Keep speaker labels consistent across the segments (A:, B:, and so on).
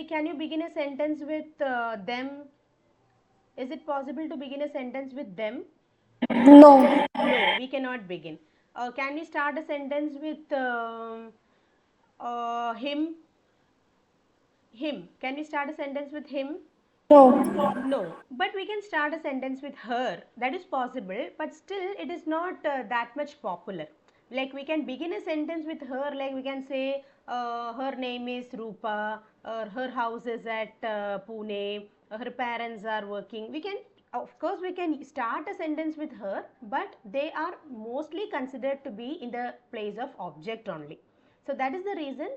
A: can you begin a sentence with them? Is it possible to begin a sentence with them?
B: No.
A: No, we cannot begin. Can we start a sentence with him? Him. Can we start a sentence with him?
B: No.
A: No, but we can start a sentence with her. That is possible, but still it is not that much popular. Like we can begin a sentence with her, like we can say her name is Rupa, or her house is at Pune, her parents are working. We can, of course, we can start a sentence with her, but they are mostly considered to be in the place of object only. So that is the reason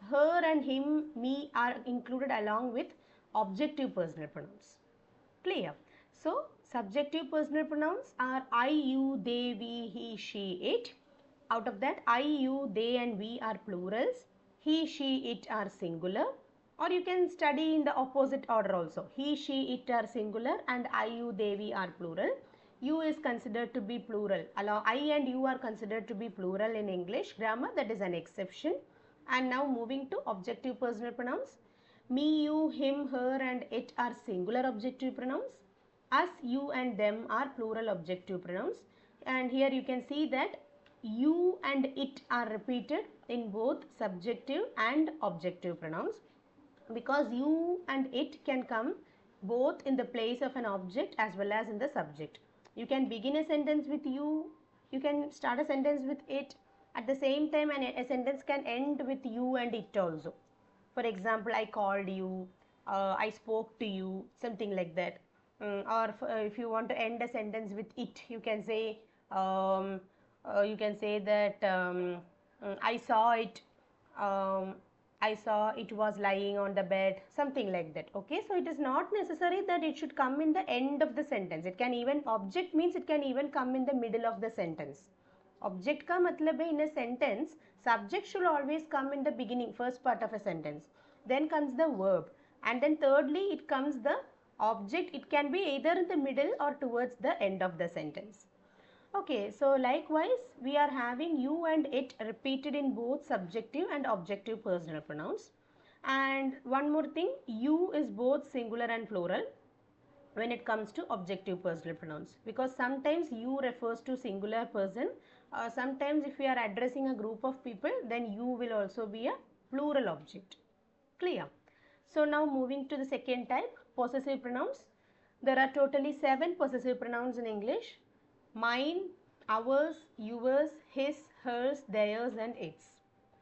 A: her and him, me are included along with objective personal pronouns. Clear? So, subjective personal pronouns are I, you, they, we, he, she, it. Out of that, I, you, they and we are plurals. He, she, it are singular. Or you can study in the opposite order also. He, she, it are singular and I, you, they, we are plural. You is considered to be plural. Allow I and you are considered to be plural in English grammar. That is an exception. And now moving to objective personal pronouns. Me, you, him, her and it are singular objective pronouns. Us, you and them are plural objective pronouns. And here you can see that you and it are repeated in both subjective and objective pronouns, because you and it can come both in the place of an object as well as in the subject. You can begin a sentence with you can start a sentence with it. At the same time, a sentence can end with you and it also. For example, I called you, I spoke to you, something like that. Or if you want to end a sentence with it, um, you can say that I saw it, um, I saw it was lying on the bed, something like that. Okay, so it is not necessary that it should come in the end of the sentence. It can even, object means it can even come in the middle of the sentence. Object का मतलब है in a sentence subject should always come in the beginning, first part of a sentence. Then comes the verb, and then thirdly it comes the object. It can be either in the middle or towards the end of the sentence. Okay, so likewise we are having you and it repeated in both subjective and objective personal pronouns. And one more thing, you is both singular and plural when it comes to objective personal pronouns, because sometimes you refers to singular person, sometimes if we are addressing a group of people, then you will also be a plural object. Clear? So now moving to the second type, possessive pronouns. There are totally 7 possessive pronouns in English: mine, ours, yours, his, hers, theirs and its.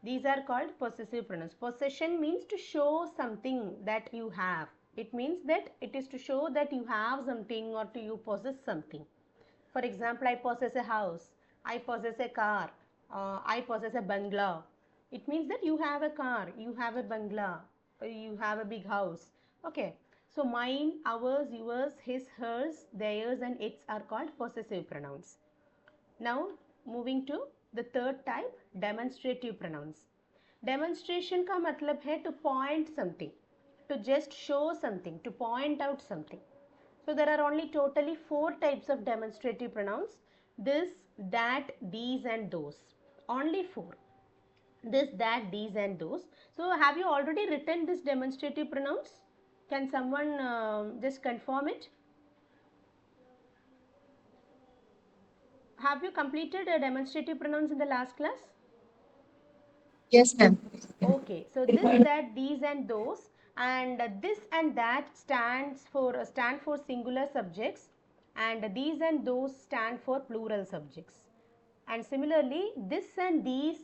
A: These are called possessive pronouns. Possession means to show something that you have. It means that it is to show that you have something or to you possess something. For example, I possess a house, I possess a car, I possess a bungalow. It means that you have a car, you have a bungalow, you have a big house. Okay. So mine, ours, yours, his, hers, theirs and its are called possessive pronouns. Now moving to the third type, demonstrative pronouns. Demonstration का मतलब है to point something, to just show something, to point out something. So there are only totally 4 types of demonstrative pronouns: this, that, these and those. Only 4: this, that, these and those. So have you already written this demonstrative pronouns? Can someone just confirm it? Have you completed demonstrative pronouns in the last class?
B: Yes, ma'am.
A: Okay, so this, that, these and those, and this and that stand for singular subjects, and these and those stand for plural subjects. And similarly, this and these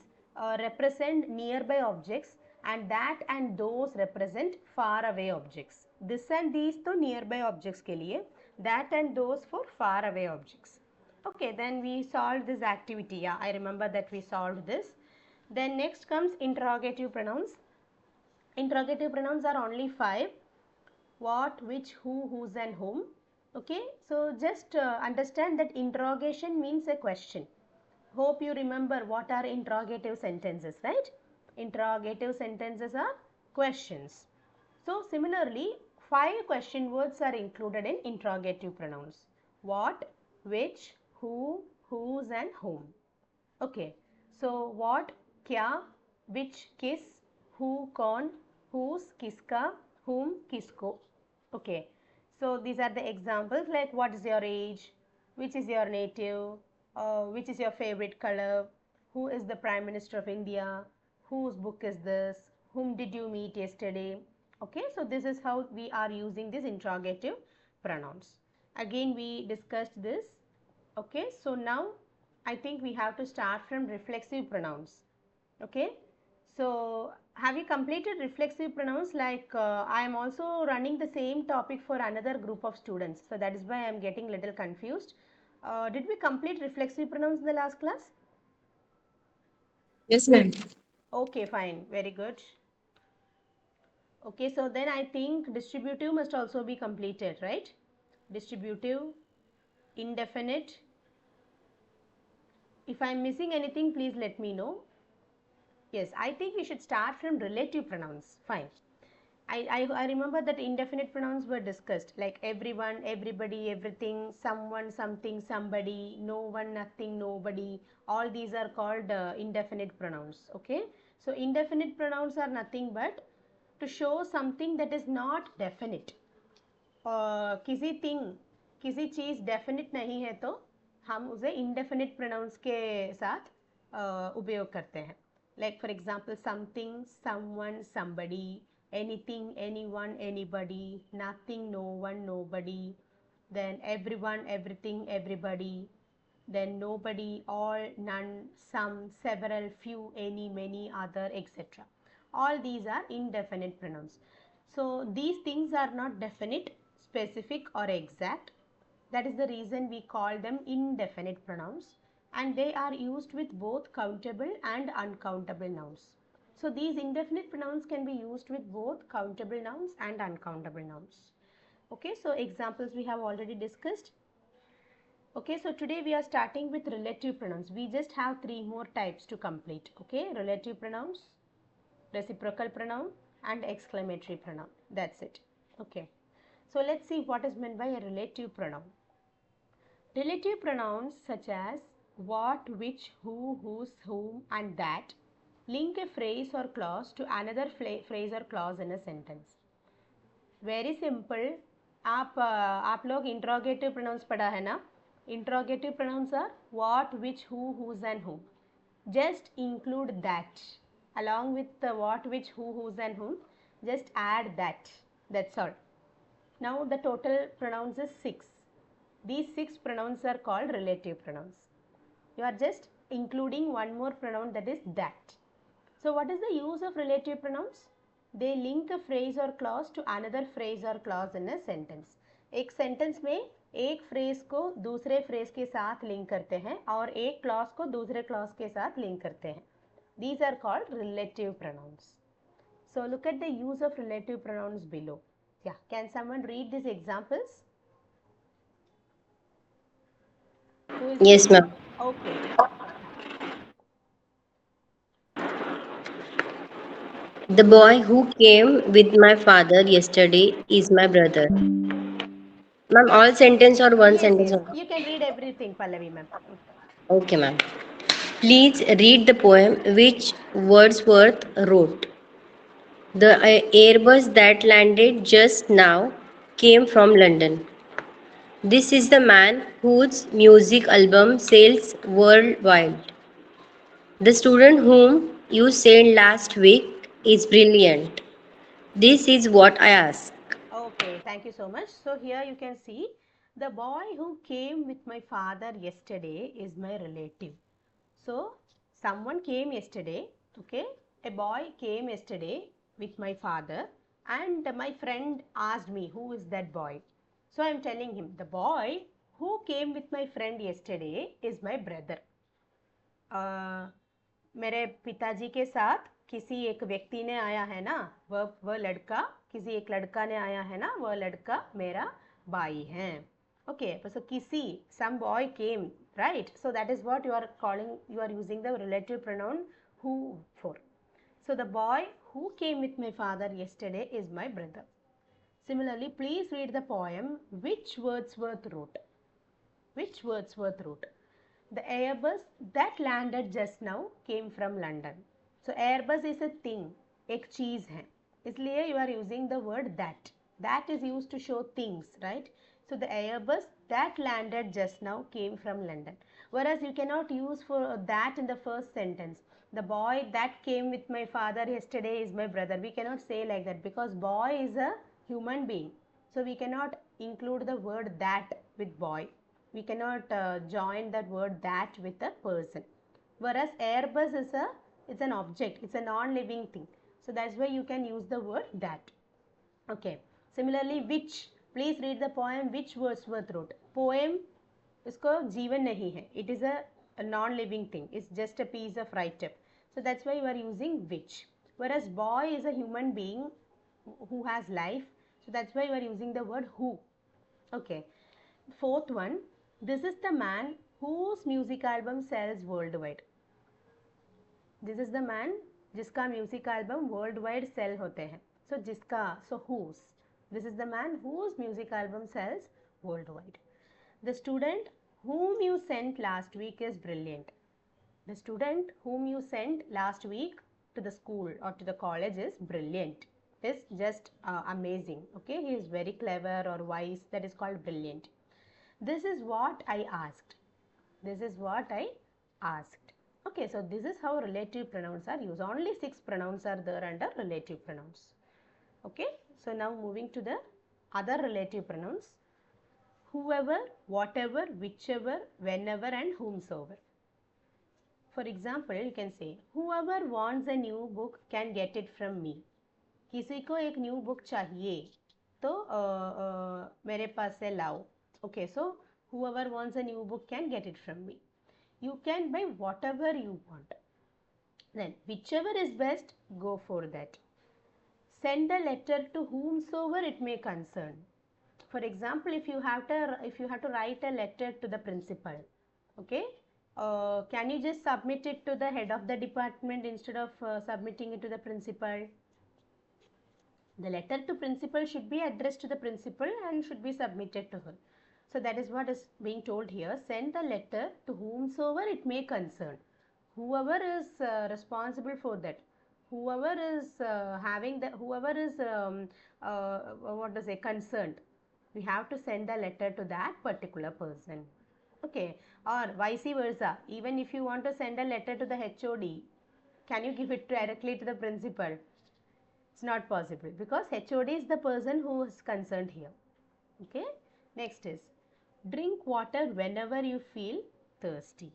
A: represent nearby objects, and that and those represent far away objects. This and these to nearby objects के लिए, that and those for far away objects. Okay, then we solved this activity. Yeah, I remember that we solved this. Then next comes interrogative pronouns. Interrogative pronouns are only 5: what, which, who, whose and whom. Okay, so just understand that interrogation means a question. Hope you remember what are interrogative sentences, right? Interrogative sentences are questions. So similarly, 5 question words are included in interrogative pronouns: what, which, who, whose and whom. Okay, so what, क्या, which, किस, who, कौन, whose, किसका, whom, kisko. Okay, so these are the examples, like what is your age, which is your native, which is your favorite color, who is the prime minister of India, whose book is this, whom did you meet yesterday. Okay, so this is how we are using these interrogative pronouns. Again we discussed this. Okay, so now I think we have to start from reflexive pronouns. Okay, so have you completed reflexive pronouns? Like I am also running the same topic for another group of students, so that is why I am getting little confused. Did we complete reflexive pronouns in the last class?
B: Yes, ma'am.
A: Okay, fine, very good. Okay, so then I think distributive must also be completed, right? Distributive, indefinite. If I am missing anything, please let me know. Yes, I think we should start from relative pronouns. Fine. I remember that indefinite pronouns were discussed, like everyone, everybody, everything, someone, something, somebody, no one, nothing, nobody. All these are called indefinite pronouns. Okay, so indefinite pronouns are nothing but to show something that is not definite. किसी thing, किसी चीज़ definite नहीं है तो हम उसे indefinite pronounce के साथ उपयोग करते हैं. Like for example something, someone, somebody, anything, anyone, anybody, nothing, no one, nobody, then everyone, everything, everybody, then nobody, all, none, some, several, few, any, many, other, etc. All these are indefinite pronouns. So these things are not definite, specific or exact. That is the reason we call them indefinite pronouns, and they are used with both countable and uncountable nouns. So these indefinite pronouns can be used with both countable nouns and uncountable nouns. Okay, so examples we have already discussed. Okay, so today we are starting with relative pronouns. We just have three more types to complete. Okay, relative pronouns, reciprocal pronoun, and exclamatory pronoun. That's it. Okay, so let's see what is meant by a relative pronoun. Relative pronouns such as what, which, who, whose, whom, and that link a phrase or clause to another phrase or clause in a sentence. Very simple. आप लोग interrogative pronouns पढ़ा है ना. Interrogative pronouns are what, which, who, whose and whom. Just include that along with the what, which, who, whose and whom. Just add that. That's all. Now the total pronouns is 6. These 6 pronouns are called relative pronouns. You are just including one more pronoun, that is that. So what is the use of relative pronouns? They link a phrase or clause to another phrase or clause in a sentence. एक sentence में एक phrase को दूसरे phrase के साथ link करते हैं और एक क्लॉज को दूसरे क्लॉज के साथ लिंक करते हैं. These are called relative pronouns. So look at the use of relative pronouns below. Yeah, can someone read these examples? Who is
C: Yes,
A: reading?
C: ma'am.
A: Okay.
C: The boy who came with my father yesterday is my brother. Ma'am, all sentence or one
A: Yes,
C: sentence
A: yes.
C: only?
A: You can read everything, Pallavi ma'am.
C: Okay, ma'am. Please read the poem which Wordsworth wrote. The Airbus that landed just now came from London. This is the man whose music album sells worldwide. The student whom you said last week is brilliant. This is what I ask.
A: Okay, thank you so much. So here you can see the boy who came with my father yesterday is my relative. So someone came yesterday, okay? A boy came yesterday with my father, and my friend asked me who is that boy. So I am telling him the boy who came with my friend yesterday is my brother. मेरे पिताजी के साथ किसी एक व्यक्ति ने आया है ना, वह लड़का, किसी एक लड़का ने आया है ना, वह लड़का मेरा भाई है. Okay, so किसी, some boy came, right? So that is what you are calling, you are using the relative pronoun who for. So the boy who came with my father yesterday is my brother. Similarly, please read the poem which Wordsworth wrote. Which Wordsworth wrote. The Airbus that landed just now came from London. So Airbus is a thing, एक चीज़ है. इसलिए you are using the word that. That is used to show things, right? So the Airbus that landed just now came from London. Whereas you cannot use for that in the first sentence. The boy that came with my father yesterday is my brother. We cannot say like that because boy is a human being. So we cannot include the word that with boy. We cannot join that word that with a person. Whereas Airbus is a, it's an object, it's a non-living thing. So that's why you can use the word that. Okay. Similarly, which, please read the poem which Wordsworth wrote. Poem इसको जीवन नहीं है. It is a non-living thing. It's just a piece of write-up. So that's why you are using which. Whereas boy is a human being who has life. So that's why you are using the word who. Okay. Fourth one. This is the man whose music album sells worldwide. This is the man जिसका music album worldwide sell होते हैं. So जिसका, so whose, this is the man whose music album sells worldwide. The student whom you sent last week is brilliant. The student whom you sent last week to the school or to the college is brilliant. Is just amazing. Okay, he is very clever or wise. That is called brilliant. This is what I asked. This is what I asked. Okay, so this is how relative pronouns are used. Only 6 pronouns are there under relative pronouns. Okay, so now moving to the other relative pronouns. Whoever, whatever, whichever, whenever and whomsoever. For example, you can say, whoever wants a new book can get it from me. किसी को एक new book चाहिए तो मेरे पास से लाओ. Okay, so whoever wants a new book can get it from me. You can buy whatever you want. Then whichever is best, go for that. Send a letter to whomsoever it may concern. For example, if you have to write a letter to the principal, okay, can you just submit it to the head of the department instead of submitting it to the principal? The letter to principal should be addressed to the principal and should be submitted to her. So that is what is being told here. Send the letter to whomsoever it may concern. Whoever is responsible for that, whoever is whoever is what to say, concerned, we have to send a letter to that particular person. Okay, or vice versa. Even if you want to send a letter to the HOD, can you give it directly to the principal? It's not possible because HOD is the person who is concerned here. Okay, next is drink water whenever you feel thirsty.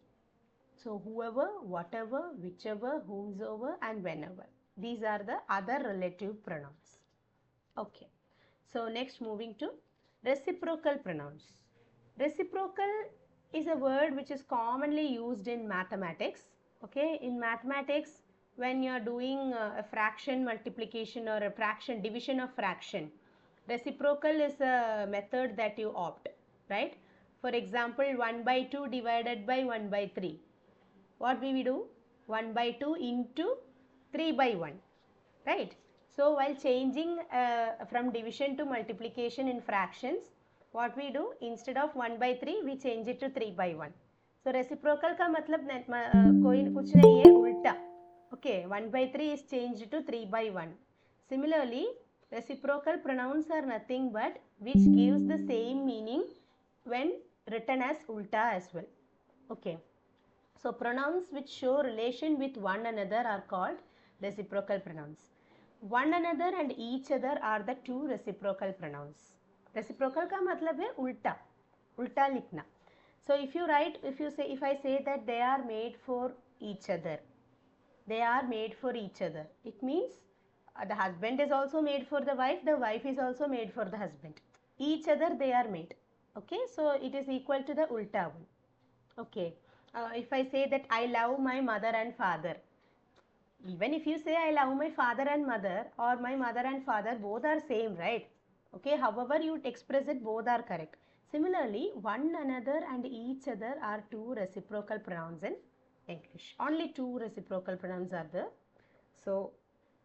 A: So whoever, whatever, whichever, whomsoever and whenever. These are the other relative pronouns. Okay, so next moving to reciprocal pronouns. Reciprocal is a word which is commonly used in mathematics. Okay, in mathematics, when you are doing a fraction multiplication or a fraction division of fraction, reciprocal is a method that you opt, right? For example, 1 by 2 divided by 1 by 3. What we do? 1 by 2 into 3 by 1, right? So while changing from division to multiplication in fractions, what we do, instead of 1 by 3 we change it to 3 by 1. So reciprocal का मतलब कोई कुछ नहीं है, उल्टा. Okay, 1 by 3 is changed to 3 by 1. Similarly, reciprocal pronouns are nothing but which gives the same meaning when written as ulta as well. Okay, so pronouns which show relation with one another are called reciprocal pronouns. One another and each other are the two reciprocal pronouns. Reciprocal का मतलब है उल्टा, उल्टा लिखना. So if you write, if I say that they are made for each other, they are made for each other, it means the husband is also made for the wife is also made for the husband. Each other they are made. Okay, so it is equal to the ulta one. Okay, if I say that I love my mother and father, even if you say I love my father and mother or my mother and father, both are same, right? Okay, however you express it, both are correct. Similarly, one another and each other are two reciprocal pronouns in English. Only two reciprocal pronouns are there. So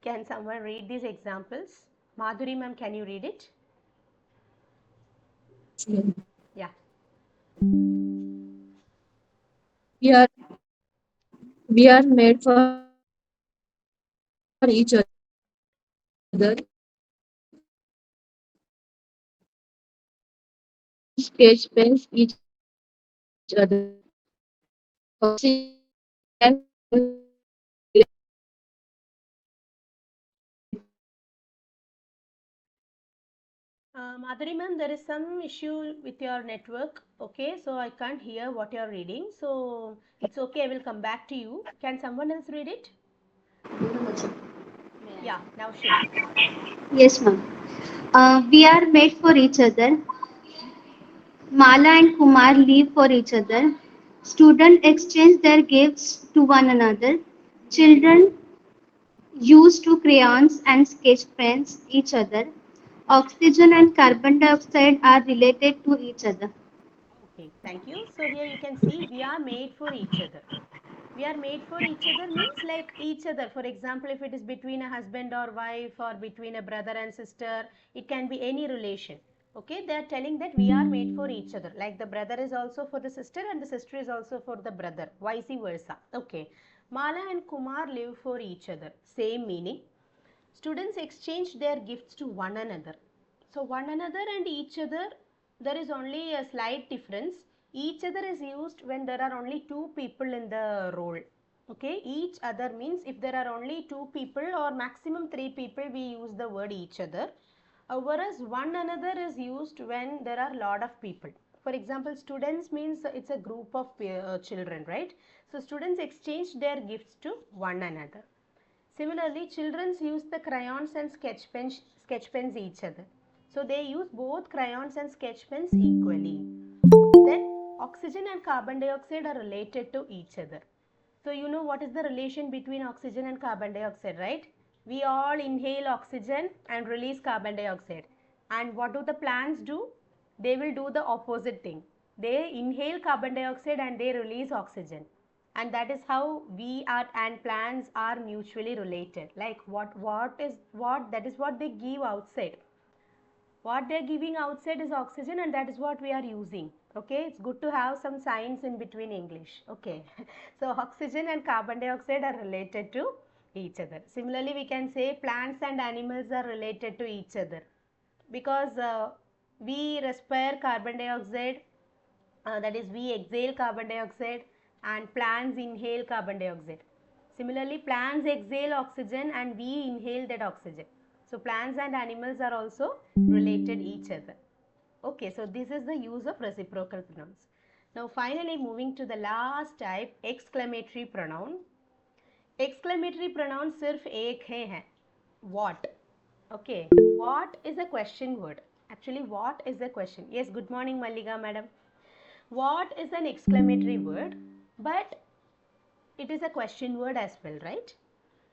A: can someone read these examples? Madhuri ma'am, can you read it? Yeah.
B: We are we are made for each other. sketch pens each other. Oxygen and carbon dioxide are related to each other.
A: Madhuri ma'am, there is some issue with your network. Okay, so I can't hear what you're reading. So it's okay, I will come back to you. Can someone else read it? Yeah, now Shruti.
D: Yes, ma'am. We are made for each other. Mala and Kumar live for each other. Students exchange their gifts to one another. Children use to crayons and sketch pens each other. Oxygen and carbon dioxide are related to each other.
A: Okay, thank you. So here you can see we are made for each other. We are made for each other means like each other. For example, if it is between a husband or wife or between a brother and sister, it can be any relation. Okay, they are telling that we are made for each other. Like the brother is also for the sister and the sister is also for the brother, vice versa. Okay, Mala and Kumar live for each other. Same meaning. Students exchange their gifts to one another. So one another and each other, there is only a slight difference. Each other is used when there are only two people in the role. Okay, each other means if there are only two people or maximum three people, we use the word each other. Whereas one another is used when there are lot of people. For example, students means it's a group of children, right? So students exchange their gifts to one another. Similarly, children use the crayons and sketch pens each other. So they use both crayons and sketch pens equally. Then oxygen and carbon dioxide are related to each other. So you know what is the relation between oxygen and carbon dioxide, right? We all inhale oxygen and release carbon dioxide. And what do the plants do? They will do the opposite thing. They inhale carbon dioxide and they release oxygen. And that is how we are and plants are mutually related. Like what that is what they give outside. What they are giving outside is oxygen and that is what we are using. Okay, it's good to have some science in between English. Okay, so oxygen and carbon dioxide are related to each other. Similarly, we can say plants and animals are related to each other because we respire carbon dioxide, that is we exhale carbon dioxide and plants inhale carbon dioxide. Similarly, plants exhale oxygen and we inhale that oxygen. So plants and animals are also related each other. Okay, so this is the use of reciprocal pronouns. Now finally moving to the last type, exclamatory pronoun. Exclamatory pronoun सिर्फ एक है what. Okay, what is a question word? Actually, what is a question? Yes, good morning Mallika madam. What is an exclamatory word? But it is a question word as well, right?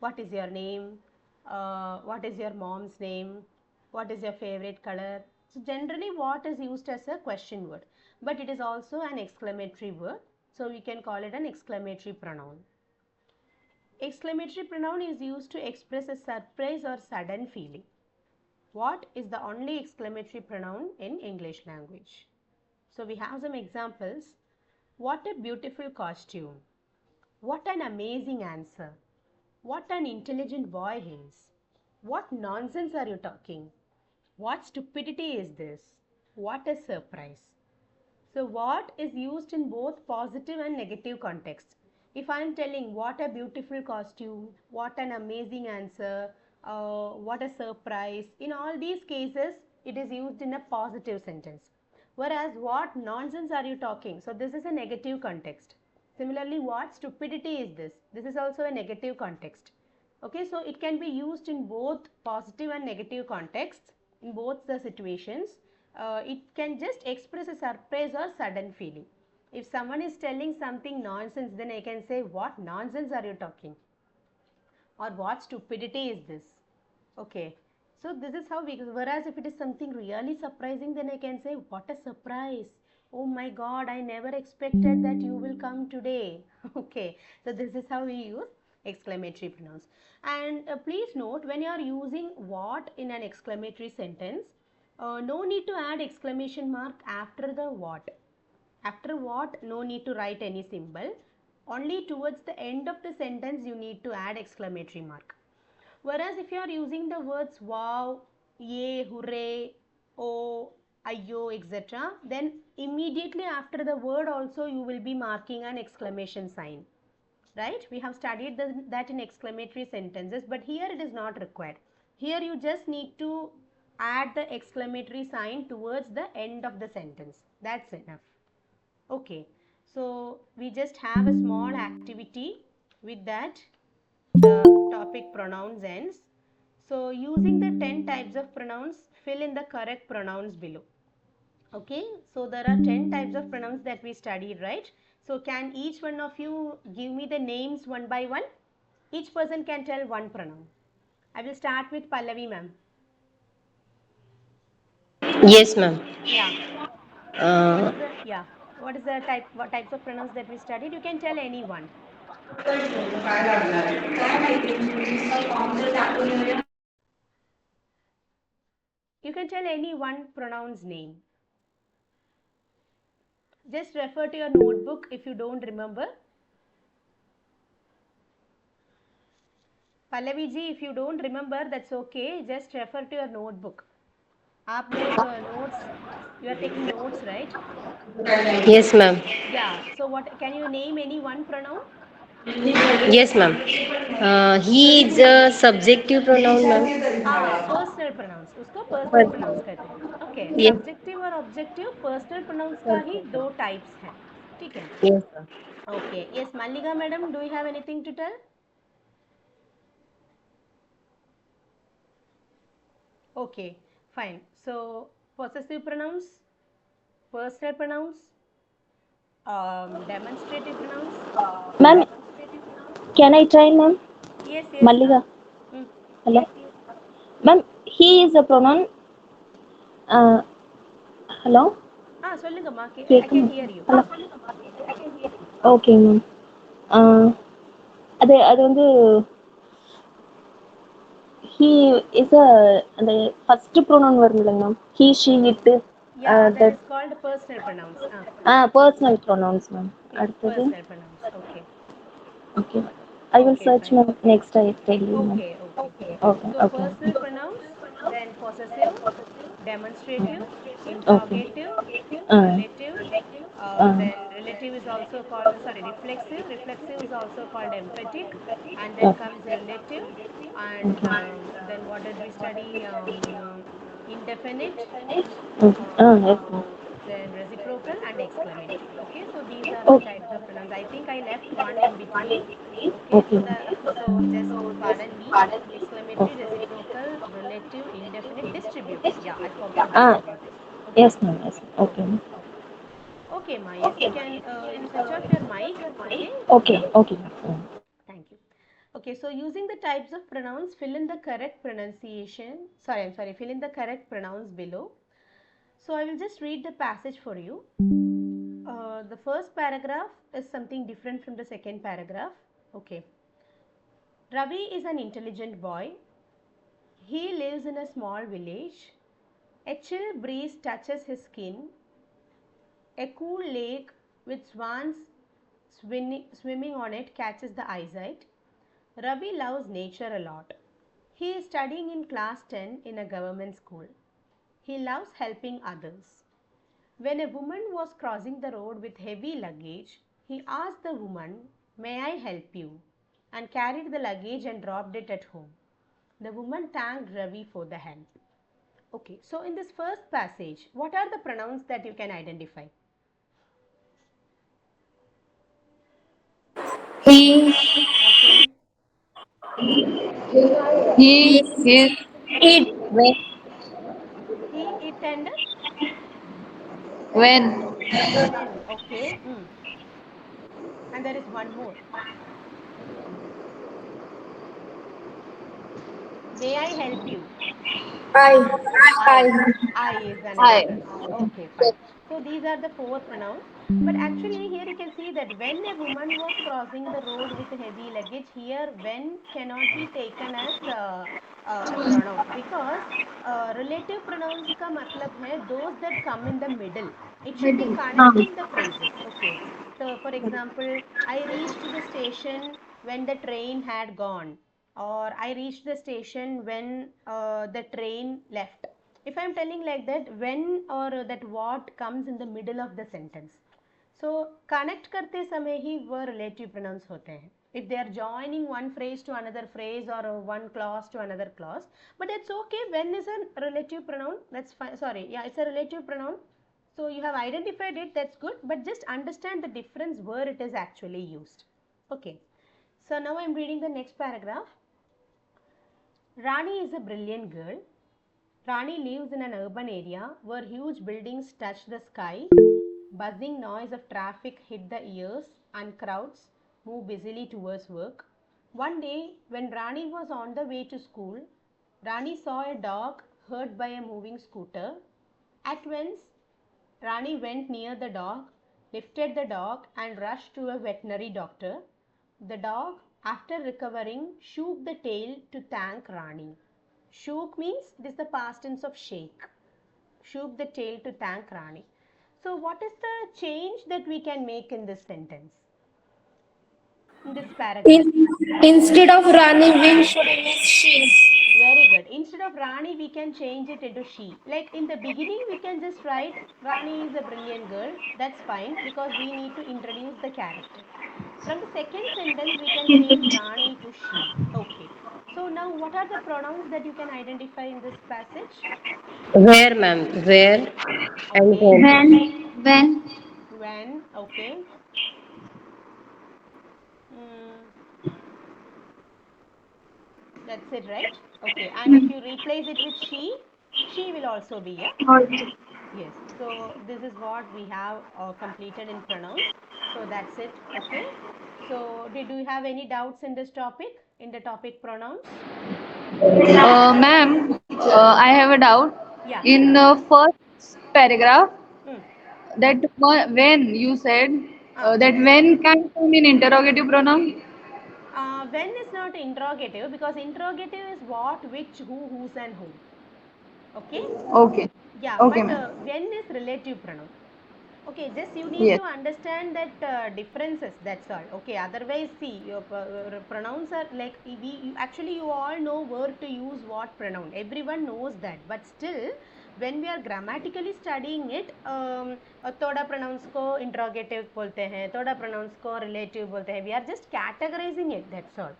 A: What is your name? What is your mom's name? What is your favorite color? So generally what is used as a question word, but it is also an exclamatory word. So we can call it an exclamatory pronoun. Exclamatory pronoun is used to express a surprise or sudden feeling. What is the only exclamatory pronoun in English language? So we have some examples. What a beautiful costume. What an amazing answer. What an intelligent boy he is. What nonsense are you talking? What stupidity is this? What a surprise. So what is used in both positive and negative contexts. If I am telling what a beautiful costume, what an amazing answer, what a surprise, in all these cases it is used in a positive sentence. Whereas what nonsense are you talking? So this is a negative context. Similarly, what stupidity is this? This is also a negative context. Okay, so it can be used in both positive and negative contexts in both the situations. It can just express a surprise or sudden feeling. If someone is telling something nonsense, then I can say, what nonsense are you talking? Or what stupidity is this? Okay, so this is how we, whereas if it is something really surprising, then I can say, what a surprise. Oh my god, I never expected that you will come today. Okay, so this is how we use exclamatory pronouns. And please note, when you are using what in an exclamatory sentence, no need to add exclamation mark after the what. After what, no need to write any symbol. Only towards the end of the sentence you need to add exclamatory mark. Whereas if you are using the words wow, yay, hooray, oh, ayyo, etc., then immediately after the word also you will be marking an exclamation sign. Right? We have studied that in exclamatory sentences, but here it is not required. Here you just need to add the exclamatory sign towards the end of the sentence. That's enough. Okay, so we just have a small activity. With that, the topic pronouns ends. So using the 10 types of pronouns, fill in the correct pronouns below. Okay, so there are 10 types of pronouns that we studied, right? So can each one of you give me the names one by one? Each person can tell one pronoun. I will start with Pallavi ma'am.
C: Yes, ma'am.
A: Yeah. What
C: Uh,
A: is the yeah? What is the type what types of pronouns that we studied? You can tell any one. You can tell any one pronoun's name. Just refer to your notebook if you don't remember. Pallavi ji, if you don't remember, that's okay. Just refer to your notebook. आप लोग notes, you are taking notes, right?
C: yes, ma'am.
A: Yeah. So what can you name any one pronoun?
C: Yes, ma'am. He is a subjective pronoun, ma'am.
A: हाँ, personal pronouns. उसको personal
C: But
A: pronouns कहते हैं. Okay.
C: yes,
A: Subjective और objective personal pronouns का ही दो types हैं. ठीक है.
C: yes, ma'am.
A: Okay. Yes, Mallika madam, do you have anything to tell? Okay. Fine. So possessive pronouns, personal pronouns, demonstrative pronouns.
B: Ma'am, can I try, ma'am?
A: Yes, yes.
B: Mallika.
A: Hmm.
B: Hello. Ma'am, he is a pronoun. Uh, hello.
A: சொல்லுங்கம்மா. I can
B: கேக்குமா?
A: hear you.
B: Hello. Okay ma'am. அது அது வந்து he is a அந்த first pronoun வரும் இல்லைங்க ma'am. he she it
A: Yeah, that
B: that
A: is called personal pronouns.
B: personal pronouns ma'am. அடுத்தது
A: Personal pronouns. Okay.
B: Okay. I will
A: Okay,
B: search
A: fine.
B: ma'am. Next I tell you ma'am.
A: Okay, okay.
B: Okay,
A: So
B: okay.
A: personal pronouns, then possessive, demonstrative,
B: Okay.
A: interrogative,
B: Uh,
A: relative,
B: uh,
A: then relative is also called, sorry, reflexive. Reflexive is also called emphatic, and then
B: okay.
A: comes relative, and
B: Okay.
A: then what did we study? Indefinite,
B: Okay. Yes
A: um,
B: ma'am.
A: then reciprocal and exclamatory. Okay, so these are the
B: Okay.
A: types of pronouns. I think I left one in between. Okay,
B: Okay
A: so
B: ma'am.
A: just pardon me. Exclamatory,
B: Okay.
A: reciprocal, relative, indefinite, distributive. Yeah, I forgot
B: Ah,
A: distributive. Okay,
B: yes ma'am. Yes. Okay
A: okay,
B: ma'am.
A: okay, Ma. Yes, you can switch off your mic. Okay,
B: Okay. Okay ma'am.
A: thank you. Okay, so using the types of pronouns, fill in the correct pronunciation. Sorry, I'm sorry. Fill in the correct pronouns below. So I will just read the passage for you. The first paragraph is something different from the second paragraph. Okay. Ravi is an intelligent boy. He lives in a small village. A chill breeze touches his skin. A cool lake with swans swimming on it catches the eyesight. Ravi loves nature a lot. He is studying in class 10 in a government school. He loves helping others. When a woman was crossing the road with heavy luggage, he asked the woman, "May I help you?" and carried the luggage and dropped it at home. The woman thanked Ravi for the help. Okay, so in this first passage, what are the pronouns that you can identify?
B: He,
A: Okay,
B: he, his,
C: It.
B: when,
A: he, it, and
B: when,
A: when. Okay, and there is one more. May I help you?
B: I,
A: I.
B: I,
A: I is another
B: I.
A: pronoun. Okay, fine. So these are the four pronouns. But actually here you can see that when a woman was crossing the road with heavy luggage, here when cannot be taken as a pronoun, because relative pronouns का मतलब है those that come in the middle. It should be connecting the phrases. Okay. So for example, I reached the station when the train had gone. or I reached the station when the train left. If I'm telling like that, when or that what comes in the middle of the sentence. So connect करते समय ही वह relative pronouns होते हैं. If they are joining one phrase to another phrase or one clause to another clause, but it's okay. When is a relative pronoun? That's fine. Sorry, yeah, it's a relative pronoun. So you have identified it. That's good. But just understand the difference where it is actually used. Okay. So now I'm reading the next paragraph. Rani is a brilliant girl. Rani lives in an urban area where huge buildings touch the sky. Buzzing noise of traffic hit the ears and crowds move busily towards work. One day, when Rani was on the way to school, Rani saw a dog hurt by a moving scooter. At once, Rani went near the dog, lifted the dog, and rushed to a veterinary doctor. The dog, after recovering, shook the tail to thank Rani. Shook means it is the past tense of shake. Shook the tail to thank Rani. So, what is the change that we can make in this sentence? In this paragraph?
B: In, instead of Rani, we should use she.
A: Very good. Instead of Rani, we can change it into she. Like in the beginning, we can just write Rani is a brilliant girl. That's fine because we need to introduce the character. From the second sentence, we can change Rani to she. Okay. So now, what are the pronouns that you can identify in this passage?
C: Where, ma'am? Where and
A: Okay.
C: when?
D: when,
A: When. Okay. Mm, that's it, right? Okay. And if you replace it with she will also be, yeah?
D: also.
A: Yes. So this is what we have completed in pronouns. So that's it. Okay. So did you have any doubts in this topic, in the topic pronouns?
E: Ma'am, I have a doubt.
A: Yeah.
E: In the first paragraph,
A: Mm.
E: that when you said that
A: Yes.
E: when can come in interrogative pronoun.
A: When is not interrogative because interrogative is what, which, who, whose, and whom. Okay.
E: Okay.
A: Yeah.
E: Okay,
A: But
E: ma'am.
A: when is relative pronoun. Okay, just you need
E: Yes.
A: to understand that differences. That's all. Okay, otherwise, see, your pronouns are like actually you all know where to use what pronoun. Everyone knows that, but still, when we are grammatically studying it, थोड़ा pronouns को interrogative बोलते हैं, थोड़ा pronouns को relative बोलते हैं. We are just categorizing it. That's all.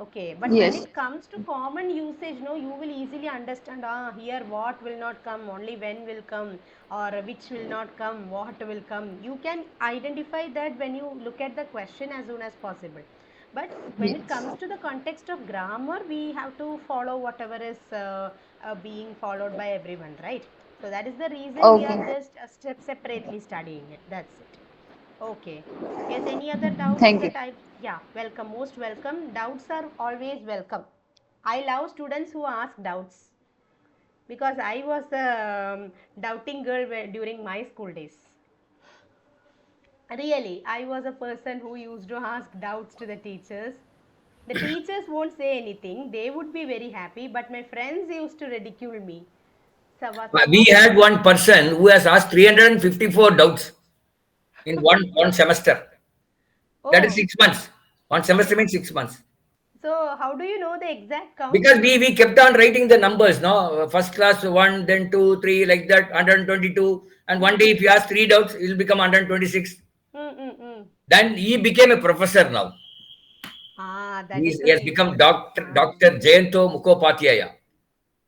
A: Okay, but when
E: Yes.
A: it comes to common usage, no, you will easily understand. Here what will not come, only when will come, or which will not come, what will come. You can identify that when you look at the question as soon as possible. But when it
E: Yes.
A: comes to the context of grammar, we have to follow whatever is being followed by everyone, right? So that is the reason we are
E: Okay.
A: just step separately studying it. That's it. Okay. Yes, any other doubts
E: Thank you.
A: that yeah, welcome, most welcome. Doubts are always welcome. I love students who ask doubts because I was a doubting girl during my school days. Really, I was a person who used to ask doubts to the teachers. The teachers won't say anything, they would be very happy, but my friends used to ridicule me. Sava
F: We
A: sava.
F: had one person who has asked 354 doubts in one semester. That is
A: Oh,
F: 6 months. One semester means 6 months.
A: so how do you know the exact count?
F: Because we kept on writing the numbers, no? First class 1, then 2, 3, like that, 122. And one day, if you ask 3 doubts, it will become 126.
A: Mm, mm, mm.
F: Then he became a professor now.
A: That is
F: He
A: the
F: has become
A: reason.
F: Dr. Jayanto Mukhopadhyaya.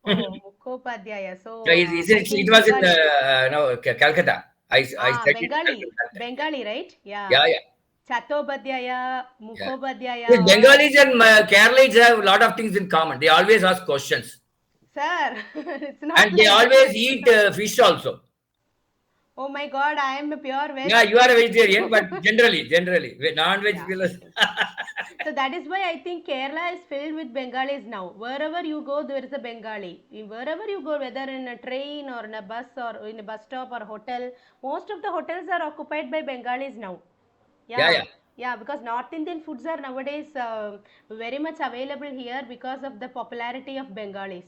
A: Oh, Mukhopadhyaya.
F: So
A: So I
F: it
A: think
F: was in
A: Bengali.
F: no, Calcutta. I studied in
A: Bengali.
F: Calcutta.
A: Bengali, right? Yeah.
F: Yeah, yeah,
A: Chattopadhyaya,
F: yeah.
A: Mukhopadhyaya,
F: Yes,
A: all.
F: Bengalis and Keralites have a lot of things in common. They always ask questions.
A: Sir, it's not
F: And they
A: like that.
F: always eat fish also.
A: Oh my God, I am a pure
F: Yeah,
A: veg.
F: you are a vegetarian, but generally, non-veg
A: Yeah.
F: people.
A: So that is why I think Kerala is filled with Bengalis now. Wherever you go, there is a Bengali. Wherever you go, whether in a train or in a bus or in a bus stop or hotel, most of the hotels are occupied by Bengalis now.
F: Yeah,
A: Yeah,
F: yeah.
A: yeah, because North Indian foods are nowadays very much available here because of the popularity of Bengalis.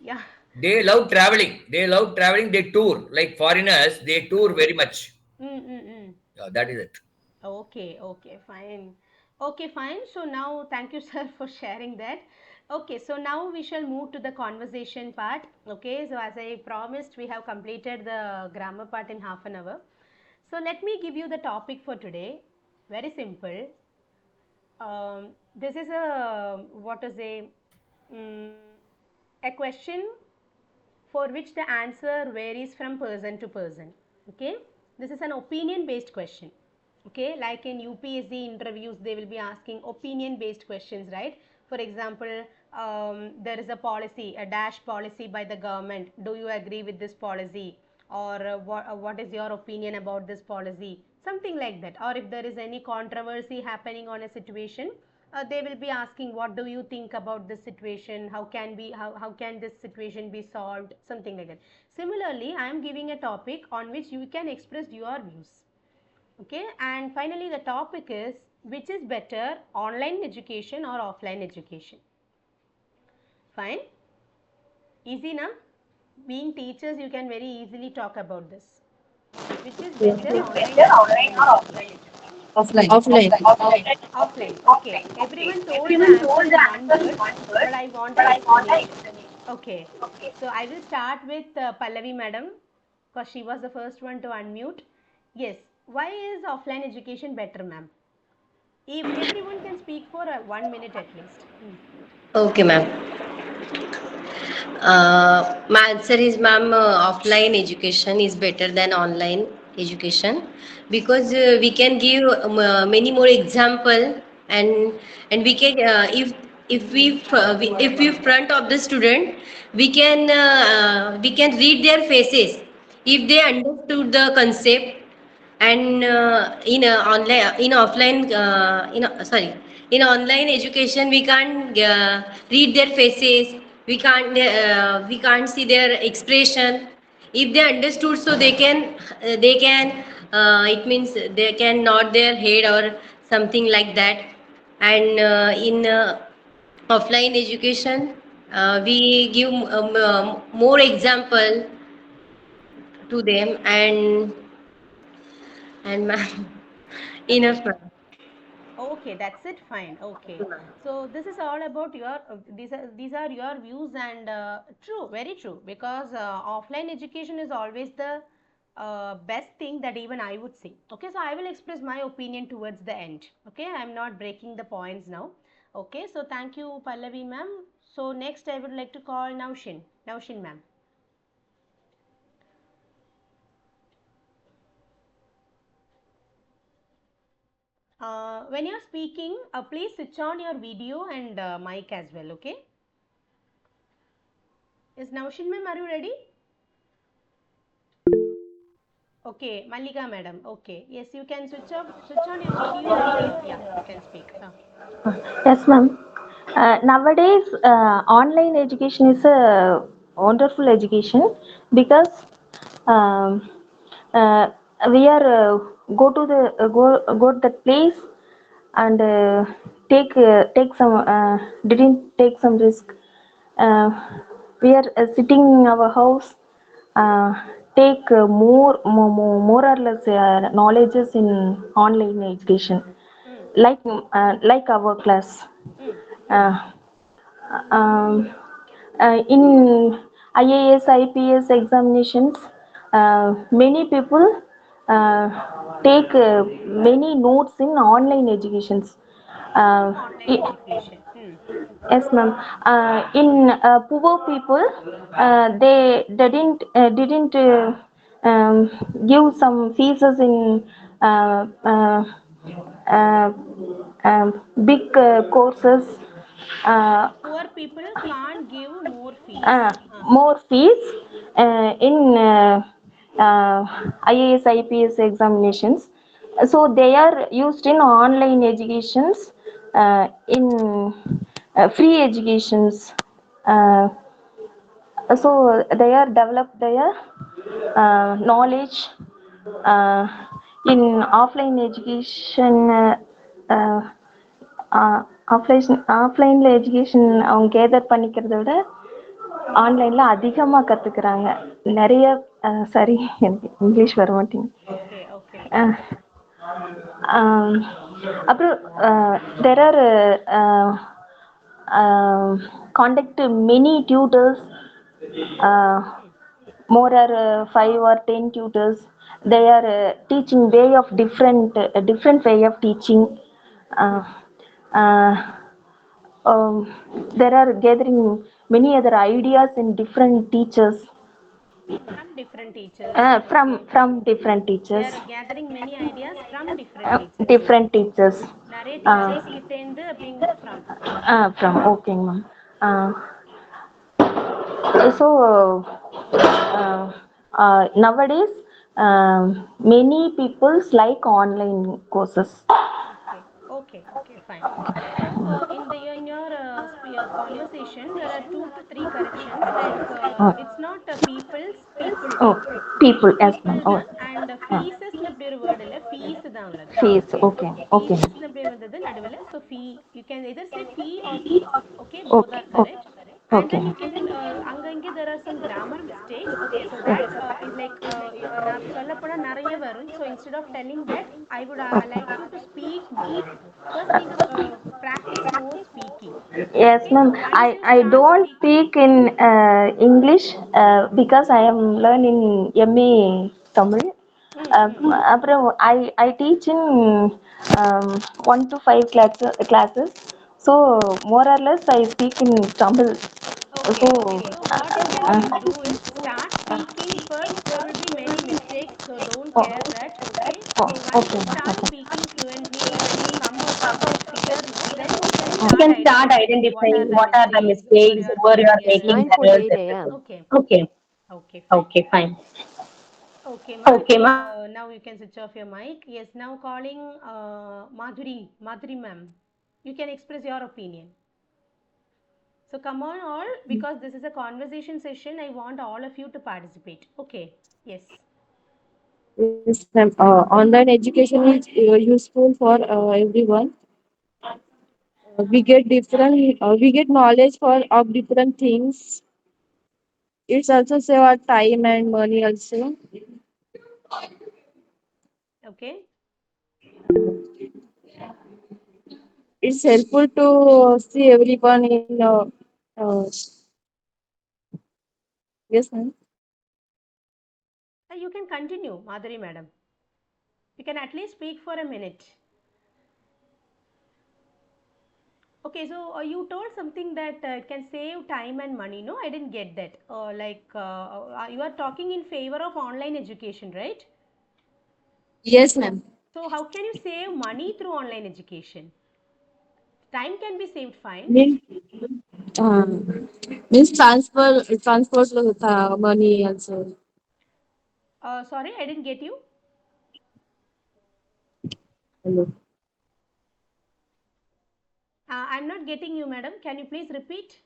A: Yeah.
F: They love traveling. They love traveling. They tour. Like foreigners, they tour very much.
A: Mm, mm, mm.
F: Yeah, that is it.
A: Okay, okay, fine. Okay, fine. So now, thank you, sir, for sharing that. Okay, so now we shall move to the conversation part. Okay, so as I promised, we have completed the grammar part in half an hour. So let me give you the topic for today. Very simple. This is a what to say, um, a question for which the answer varies from person to person. Okay, this is an opinion based question. Okay, like in UPSC interviews they will be asking opinion based questions, right? For example, there is a policy, a dash policy by the government, do you agree with this policy, or what is your opinion about this policy, something like that. Or if there is any controversy happening on a situation, they will be asking what do you think about this situation, how can this situation be solved, something like that. Similarly, I am giving a topic on which you can express your views. Okay, and finally the topic is which is better, online education or offline education. Fine, easy na? Being teachers you can very easily talk about this. Which is better, online or offline education?
C: Offline.
A: Offline. Okay, everyone told the answer in one word, but I want an explanation. Okay, so I will start with Pallavi madam, because she was the first one to unmute. Yes, why is offline education better, ma'am? If everyone can speak for 1 minute at least.
C: Okay, ma'am. My answer is, ma'am, offline education is better than online education because we can give many more example, and we can if we front of the student, we can read their faces if they understood the concept. And in online in offline sorry, in online education we can't read their faces, we can't see their expression. If they understood, so they can it means they can nod their head or something like that. And in offline education, we give more example to them. And enough, ma'am.
A: Okay, that's it. Fine. Okay, so this is all about your these are your views, and true, very true, because offline education is always the best thing that even I would say. Okay, so I will express my opinion towards the end. Okay, I am not breaking the points now. Okay, so thank you, Pallavi ma'am. So next I would like to call Naushin. Naushin ma'am. When you're speaking, please switch on your video and mic as well. Okay. Is Naushin ma'am, are you ready? Okay, Malika madam. Okay, yes, you can switch on your video and yeah, you can speak.
B: Yes, ma'am. Nowadays, online education is a wonderful education because um, uh, we are go to the place and take some didn't take some risk. Uh, we are sitting in our house, uh, take more or less knowledges in online education,
A: Mm,
B: like our class.
A: mm,
B: Uh, um, in IAS, IPS examinations, many people take many notes in online educations.
A: through
B: Uh,
A: online
B: it,
A: education.
B: yes, ma'am. In poor people, they didn't um, give some fees in uh, uh, uh, big courses. Uh,
A: Poor people can't give more fees.
B: More fees in IAS, IPS examinations. So they are used in online educations, in free educations. Uh, so they are developed their knowledge uh, in offline education. Uh, ஆஃப்லைனில் education அவங்க gather பண்ணிக்கிறத விட ஆன்லைனில் அதிகமாக கற்றுக்குறாங்க நிறைய. Sorry, எனக்கு English வர மாட்டேங்குது.
A: Okay, okay, fine.
B: அப்புறம் there are conduct many tutors, uh, more are 5 or 10 tutors. They are teaching way of different way of teaching. uh, uh, there are gathering many other ideas in different teachers,
A: From different teachers. Okay.
B: from different
A: They
B: teachers,
A: are gathering many ideas from different teachers.
B: different teachers.
A: நிறைய
B: uh,
A: teachers கிட்டேருந்து அப்படிங்கிற from.
B: from okay ma'am. So nowadays many peoples like online courses.
A: Okay, okay, okay, fine. So, in your conversation, there are 2 to 3 corrections. Like, it's not people's people.
B: Oh, people as well.
A: People
B: Oh,
A: தான் and fees அப்படி ஒரு word இல்ல, fees தான் உள்ளது.
B: face.
A: Okay,
B: Okay, okay,
A: fees அப்படி வந்தது நடுவில். So, fee. You can either say fee or fee. Okay, both
B: okay,
A: are
B: okay,
A: correct. And
B: okay.
A: then you can அங்க இங்க there are some grammar mistakes. Okay, so that is like நான் சொல்லப்போனா நிறைய வரும். So instead of telling that, I would like you to speak more. First நீங்க practice more speaking.
B: Yes,
A: Okay, so
B: ma'am.
A: once you
B: I
A: start
B: don't
A: speaking.
B: speak in English because I am learning MA Tamil.
A: Mm, mm.
B: அப்புறம் I teach in 1 to 5 classes. So more or less I speak in Tamil. So
A: Okay, okay. So what you can do is start speaking first. There will be many mistakes, so don't care that. Okay. So once
B: okay,
A: you start
B: okay.
A: speaking fluently, when you come out of that fear, no, then you can
C: You
A: start
C: can start
A: identifying what are
C: identifying
A: the
C: what are the
A: mistakes, where you
C: mistakes,
A: are
C: where you
A: making
C: are
A: errors,
C: making errors,
E: 9:48
C: etc.
E: a.m.
A: okay.
C: Okay,
A: Okay, fine.
C: okay, fine.
A: Okay, ma.
C: Okay, ma.
A: Now you can switch off your mic. Yes, now calling Madhuri ma'am. You can express your opinion. So come on all, because this is a conversation session. I want all of you to participate. Okay. Yes.
E: Yes, ma'am. Online education is useful for everyone. We get knowledge for of different things. It's also save our time and money also.
A: Okay.
E: It's helpful to see everyone in. Uh, yes, ma'am.
A: You can continue, Madhuri madam. You can at least speak for a minute. Okay, so you told something that it can save time and money. No, I didn't get that. You are talking in favor of online education, right?
E: Yes, ma'am.
A: So how can you save money through online education? Time can be saved fine.
E: Means, means transfer money also.
A: Sorry, I didn't get you.
E: Hello.
A: I'm not getting you, madam. Can you please repeat?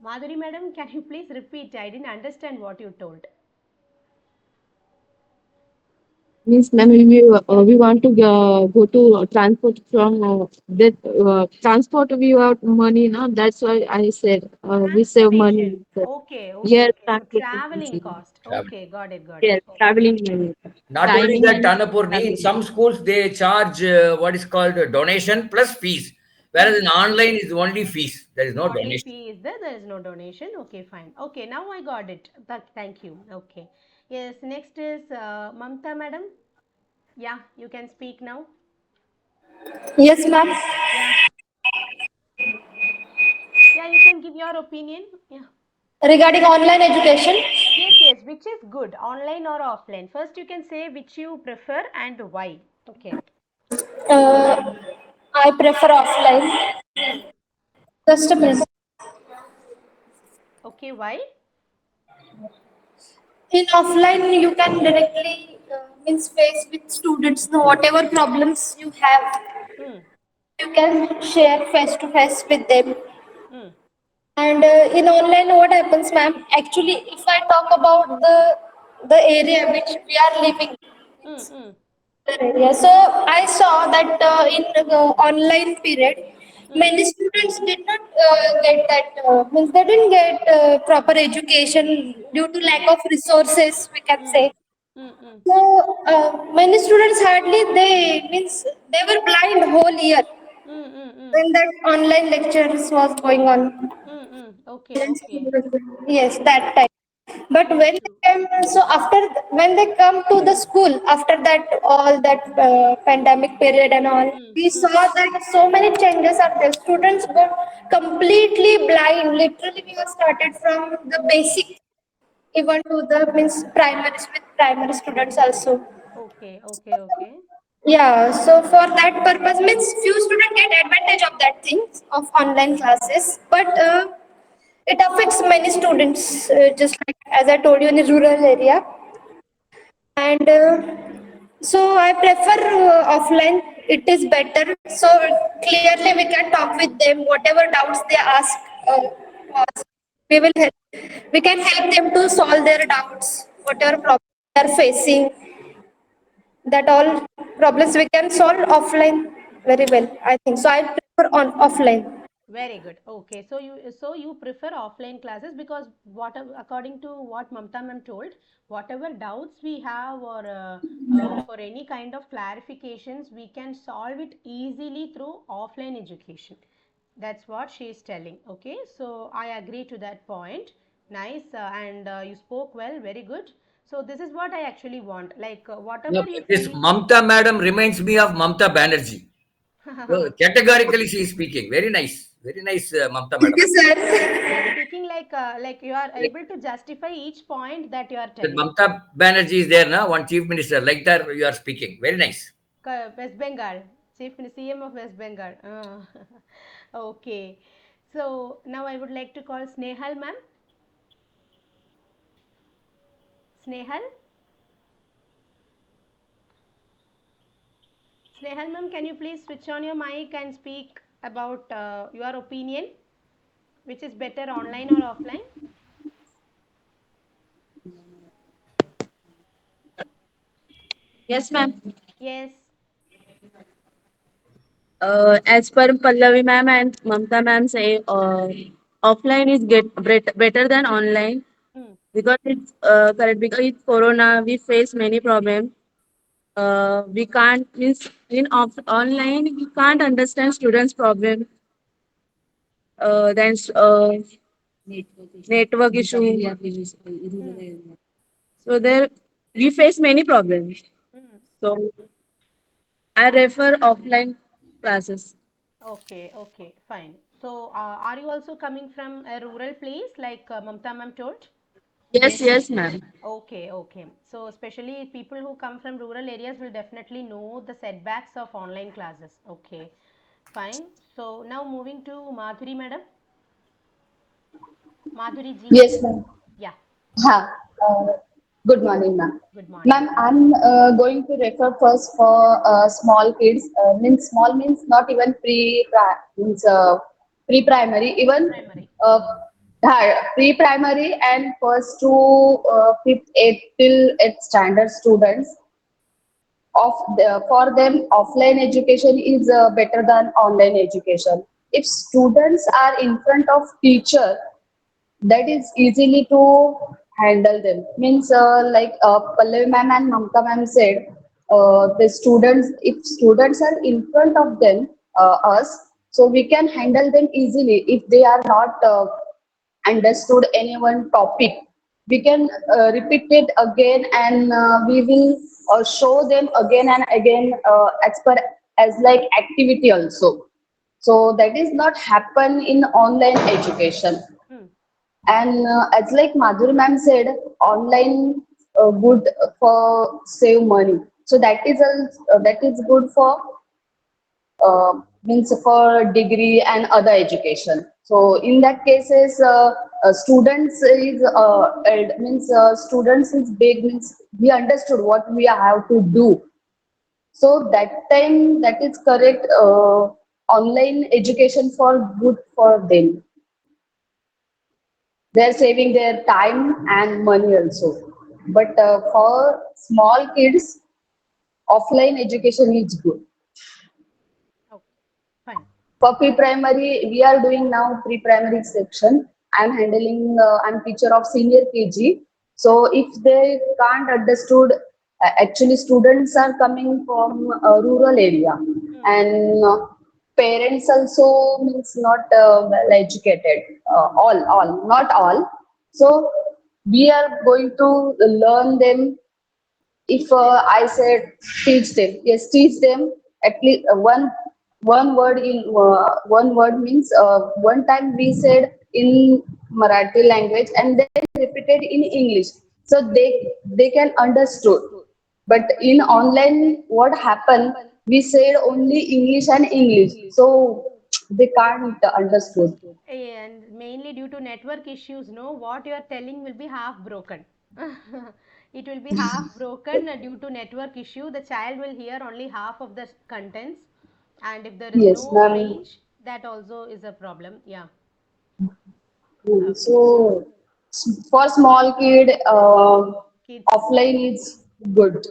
A: Madhuri madam, can you please repeat? I didn't understand what you told.
E: Means, ma'am, we want to go to transport from that transport. We have money now. That's why I said we save money.
A: Transportation. Okay, okay,
E: Yes,
A: okay. So traveling
E: transportation.
A: cost.
F: Travel.
A: Okay, got it, got it.
E: Yes, traveling money.
F: Not only
E: Timing
F: that,
E: and
F: Annapurni, in
E: traveling.
F: some schools they charge what is called donation plus fees, whereas in online is only fees. There is no
A: Only
F: donation.
A: fee is there. There is no donation. Okay, fine. Okay, now I got it. Thank you. Okay. Yes, next is Mamta madam. Yeah, you can speak now.
G: Yes, ma'am.
A: Yeah. Yeah, you can give your opinion. Yeah.
G: Regarding online education,
A: Yes, yes. Which is good, online or offline? First, you can say which you prefer and why. Okay.
G: uh, I prefer offline.
A: Hmm.
G: Just a minute.
A: Okay, why?
G: In offline, you can directly means face with students. Whatever problems you have,
A: Hmm.
G: you can share face to face with them.
A: Hmm.
G: And in online, what happens, ma'am? Actually, if I talk about the area which we are living,
A: Hmm. Hmm.
G: area. So I saw that in online period,
A: Hmm.
G: many students did not get that means they didn't get proper education due to lack of resources. We can
A: Hmm.
G: say
A: Mm, mm,
G: So many students hardly they means they were blind whole year
A: mm, mm, mm,
G: when that online lectures was going on.
A: mm, mm. Okay, okay.
G: Yes, that time. But
A: True,
G: when they
A: true.
G: came, so after when they come to the school after that all that pandemic period and all,
A: Mm,
G: we
A: mm.
G: saw that so many changes are there. Students got completely blind. Literally, we have started from the basic even to the means primary with primary students also.
A: Okay, okay, okay.
G: Yeah, so for that purpose means few students get advantage of that thing of online classes, but it affects many students, just like as I told you in the rural area. And so I prefer offline. It is better. So clearly we can talk with them. Whatever doubts they ask, us, we will help. We can help them to solve their doubts. Whatever problems they are facing, that all problems we can solve offline very well. I think so. I prefer on offline.
A: Very good. Okay, so you prefer offline classes because according to what Mamta ma'am told, whatever doubts we have or for any kind of clarifications, we can solve it easily through offline education. That's what she is telling. Okay, so I agree to that point. Nice, and you spoke well. Very good. So this is what I actually want. Like
F: No,
A: whatever you
F: but this
A: feel.
F: Mamta madam reminds me of Mamta Banerjee. So categorically, she is speaking. Very nice, Mamta
G: Thank
F: madam.
G: you,
A: She is
G: sir.
A: speaking like you are
F: Like
A: able to justify each point that you are
F: that
A: telling.
F: Mamta Banerjee is there now, one chief minister. Like that, you are speaking. Very nice.
A: West Bengal, CM of West Bengal. Okay. So now I would like to call Snehal ma'am. Snehal? Snehal ma'am, can you please switch on your mic and speak about your opinion? Which is better, online or offline?
E: Yes, ma'am.
A: Yes.
E: As per Pallavi ma'am and Mamta ma'am say, offline is better than online
A: Mm,
E: because it's correct because it's Corona. We face many problems. We can't means online we can't understand students' problem. Then network issue.
A: mm,
E: So there we face many problems.
A: mm.
E: So I refer offline classes.
A: Okay, okay, fine. So, are you also coming from a rural place like Mamta ma'am told?
E: Yes, yes, ma'am.
A: Okay, okay. So, especially people who come from rural areas will definitely know the setbacks of online classes. Okay, fine. So, now moving to Madhuri madam. Madhuri ji.
H: Yes, ma'am.
A: Yeah,
H: Ha. Uh, Good morning, ma'am.
A: good morning.
H: Ma'am, I'm going to refer first for small kids. Means small means not even means pre-primary, even
A: Primary.
H: uh, pre-primary and first to fifth, eighth till eighth standard students. For them, offline education is better than online education. If students are in front of teacher, that is easily to handle them. Means like Pallavi ma'am and Mamta ma'am said, the students, if students are in front of them, us, so we can handle them easily. If they are not understood any one topic, we can repeat it again and we will show them again and again as per as like activity also. So that is not happen in online education.
A: Hmm.
H: And as like Madhuri ma'am said, online good for save money. So that is good for means for degree and other education. So in that cases, students is means students is big means we understood what we have to do. So that time that is correct. Online education for good for them. They're saving their time and money also. But for small kids, offline education is good.
A: Okay, fine.
H: For pre-primary, we are doing now pre-primary section. I'm handling, I'm teacher of senior KG. So if they can't understood Actually, students are coming from a rural area,
A: Mm.
H: and parents also means not well educated. Not all. So we are going to learn them. If I said teach them, yes, teach them at least one word in one word means one time we said in Marathi language and then repeated in English, so they can understood. But in online, what happened? We said only English and English, so they can't understood.
A: And mainly due to network issues, no, what you are telling will be half broken. It will be half broken due to network issue. The child will hear only half of the contents, and if there is
H: Yes,
A: no
H: ma'am.
A: range, that also is a problem. Yeah. Okay.
H: So for small kid,
A: Kids,
H: offline is good.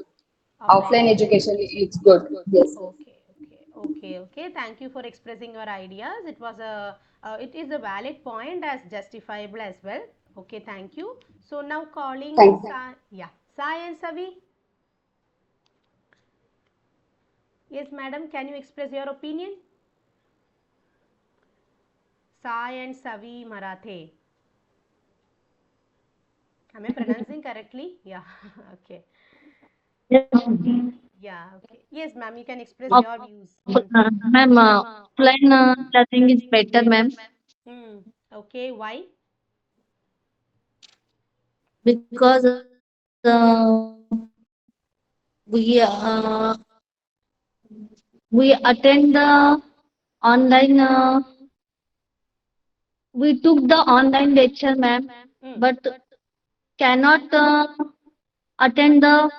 A: offline
H: Offline
A: is good.
H: education is good. Yes.
A: Okay, okay, okay, okay. Thank you for expressing your ideas. It is a valid point as justifiable as well. Okay, thank you. So now calling
H: Thank you.
A: Yeah, Sai and Savi. Yes, madam. Can you express your opinion? Sai and Savi Marathe. Am I pronouncing correctly? Yeah. Okay. Yeah. Okay. Yes, ma'am. You can express your views. Mm.
E: Ma'am, offline learning is better, ma'am,
A: Mm. Okay. Why?
E: because we attend the online. We took the online lecture, ma'am,
A: Mm.
E: but cannot attend the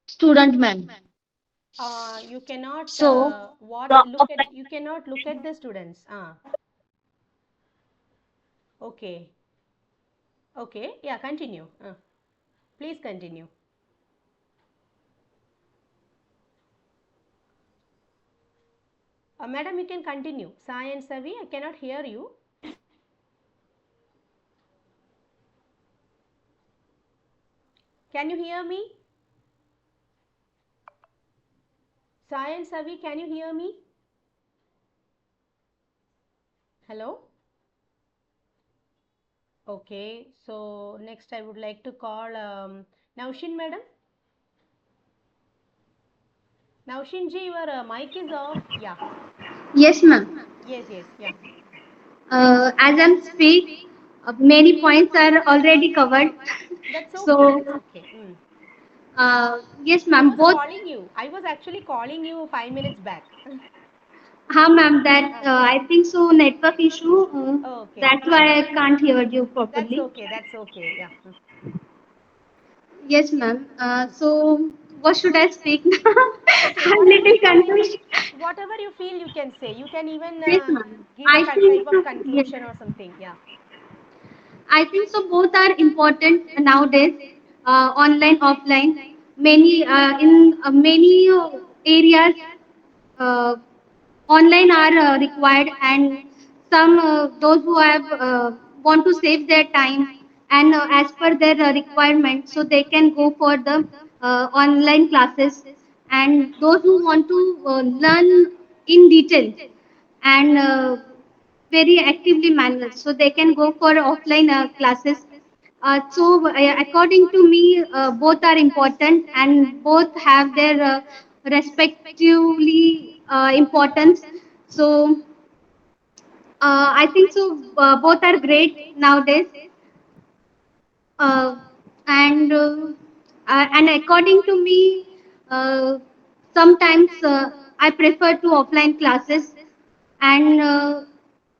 E: student, ma'am.
A: You cannot
E: So
A: what
E: the
A: look at
E: offline
A: you cannot look at the students. Okay. Okay. Yeah. Continue. Please continue. Madam, you can continue. Sai and Savi, I cannot hear you. Can you hear me? Sai and Savi, can you hear me? Hello? Okay, so next I would like to call Naushin madam. Naushin ji, your mic is off. Yeah.
D: Yes, ma'am.
A: Yes, yes, yeah.
D: As I'm speak, many points are already covered.
A: That's okay,
D: So,
A: that's okay. Mm.
D: yes,
A: I
D: ma'am.
A: was
D: Both,
A: calling you. I was actually calling you 5 minutes back.
D: ma'am. That
A: Ah,
D: I think so. Network issue.
A: okay.
D: That's why I can't hear you
A: That's
D: properly.
A: okay, that's okay. Yeah. Mm.
D: Yes, ma'am. So, what should I speak now?
A: Okay,
D: I'm
A: whatever
D: little
A: you feel,
D: confused.
A: whatever you feel, you can say. You can even
D: Yes, ma'am.
A: give a
D: I
A: type
D: think
A: of
D: so. Yes.
A: conclusion or something. Yeah.
D: I think so. Both are important nowadays. Online, offline. Many in many areas, uh, online are required, and some those who have want to save their time and as per their requirement, so they can go for the online classes. And those who want to learn in detail and very actively managed, so they can go for offline classes. According to me, both are important and both have their respectively importance. So I think so. Both are great nowadays, uh, and according to me, uh, sometimes I prefer to offline classes and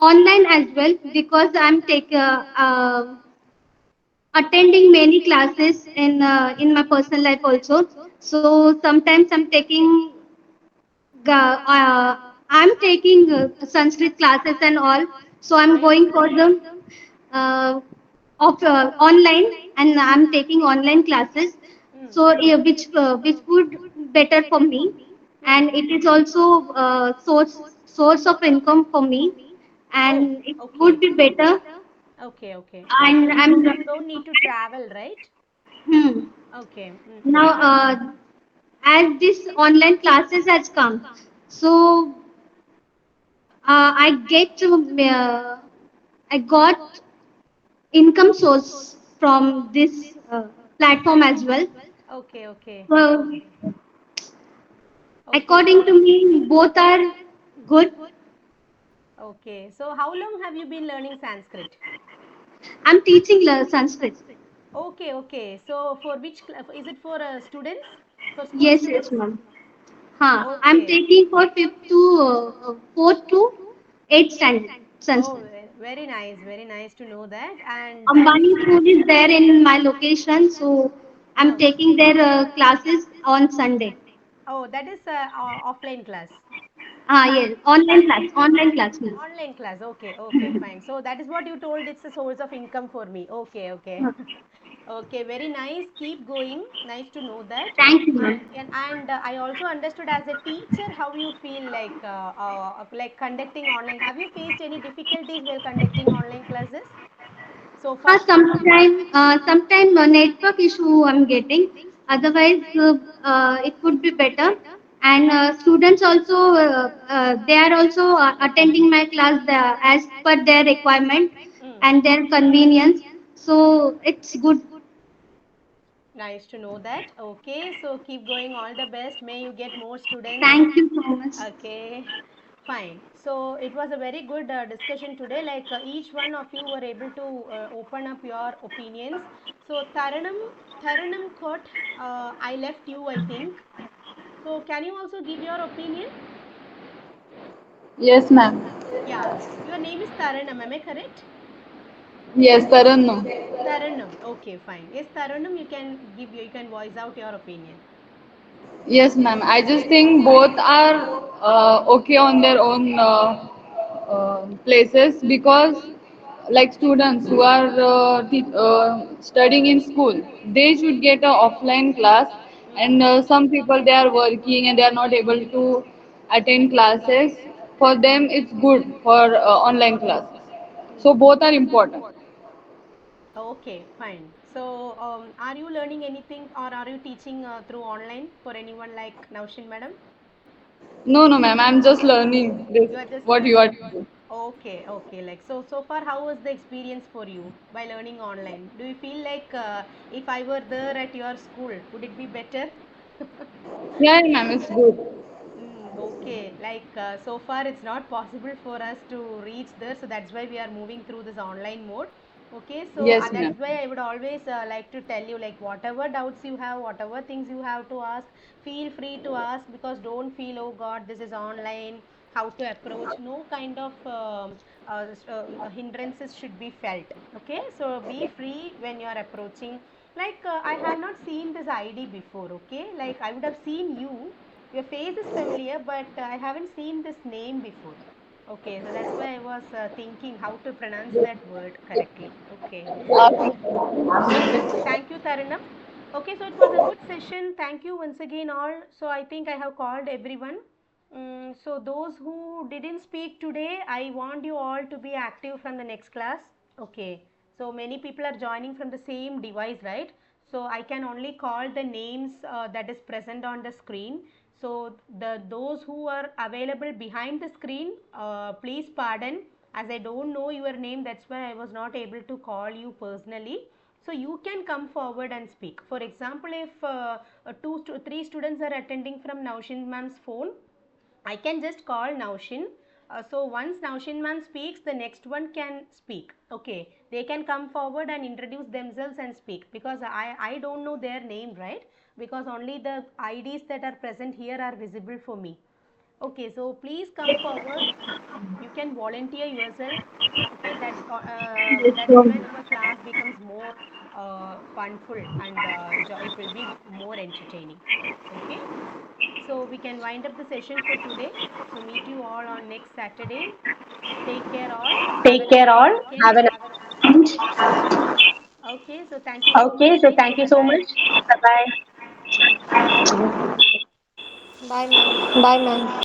D: online as well, because I'm attending many classes in my personal life also. So sometimes I'm taking Sanskrit classes and all. So I'm
A: Nice.
D: going for the uh, online, and I'm taking online classes.
A: Mm.
D: So which would better for me,
A: Mm.
D: and it is also source of income for me,
A: Oh,
D: and it would
A: okay.
D: be better.
A: Okay, okay.
D: And
A: You
D: I'm
A: don't need to travel, right?
D: hmm.
A: Okay.
D: Now, as this online classes has come, so I get to I got income source from this platform as well.
A: Okay, okay,
D: So
A: okay.
D: according to me, both are good.
A: Okay. So how long have you been learning Sanskrit?
D: I'm teaching Sanskrit.
A: Okay, okay. So for which is it for students? For school
D: Yes, yes,
A: students?
D: ma'am. I'm
A: Okay.
D: taking for fifth to fourth to eighth standard
A: Oh,
D: Sanskrit.
A: very nice. Very nice to know that. And that is,
D: Ambani School is there in my location, so I'm
A: oh,
D: taking their classes on Sunday.
A: oh, that is offline class.
D: Yes, online class, ma'am.
A: Online class. Okay, okay, fine. So that is what you told. It's a source of income for me. Okay, okay. Okay, very nice. Keep going. Nice to know that.
D: Thank you, ma'am.
A: And I also understood as a teacher how you feel like conducting online. Have you faced any difficulties while conducting online classes so far?
D: Sometime network issue I'm getting. Otherwise, it would be better. And students also, they are also attending my class as per their requirement
A: Mm.
D: and their convenience. So it's good.
A: Nice to know that. Okay, so keep going. All the best. May you get more students.
D: Thank you so much.
A: Okay, fine. So it was a very good discussion today. Like each one of you were able to open up your opinions. So Taranam Kot, I left you, I think. So can you also give your opinion?
E: Yes, ma'am.
A: Yeah, your name is Taranam. Am I correct?
E: Yes, Taranno.
A: Taranam. Okay, fine. Yes, Taranam. You can voice out your opinion.
E: Yes, ma'am. I just think both are okay on their own places because, like students who are studying in school, they should get a offline class,
A: Mm.
E: and some people they are working and they are not able to attend classes. For them, it's good for online classes. So both are important.
A: Okay, fine. So, are you learning anything or are you teaching through online for anyone like Naushin madam?
E: No, no, ma'am. I'm just learning this.
A: You are just
E: What you are doing.
A: okay, okay. Like so far, how was the experience for you by learning online? Do you feel like if I were there at your school, would it be better?
E: Yeah, ma'am. It's good.
A: Okay, like so far it's not possible for us to reach there, so that's why we are moving through this online mode. Okay, so
E: Yes,
A: that's
E: ma'am.
A: why I would always like to tell you, like whatever doubts you have, whatever things you have to ask, feel free to ask, because don't feel, oh God, this is online, how to approach. No kind of hindrances should be felt. Okay, so be free when you are approaching. Like I have not seen this ID before. Okay, like I would have seen you, your face is familiar, but I haven't seen this name before. Okay, so that's why I was thinking how to pronounce that word correctly. Okay, okay. Thank you, Taranam. Okay, so it was a good session. Thank you once again, all. So I think I have called everyone. So those who didn't speak today, I want you all to be active from the next class. Okay, so many people are joining from the same device, right? So I can only call the names that is present on the screen. So those who are available behind the screen, please pardon, as I don't know your name, that's why I was not able to call you personally. So you can come forward and speak. For example, if three students are attending from Naushin ma'am's phone, I can just call Naushin. So once Naushin ma'am speaks, the next one can speak. Okay, they can come forward and introduce themselves and speak, because I don't know their name, right? Because only the IDs that are present here are visible for me. Okay, so please come forward. You can volunteer yourself. Okay, that's when our class becomes more funful, and it will be more entertaining. Okay, so we can wind up the session for today. So meet you all on next Saturday. Take care all. Have a
C: Take care
A: nice
C: all.
A: weekend.
C: Have a
A: Okay, so thank you so
C: okay.
A: much.
C: So thank you
A: Bye
C: so
A: bye.
C: much. Bye bye.
G: Bye, ma'am.
C: Bye, ma'am.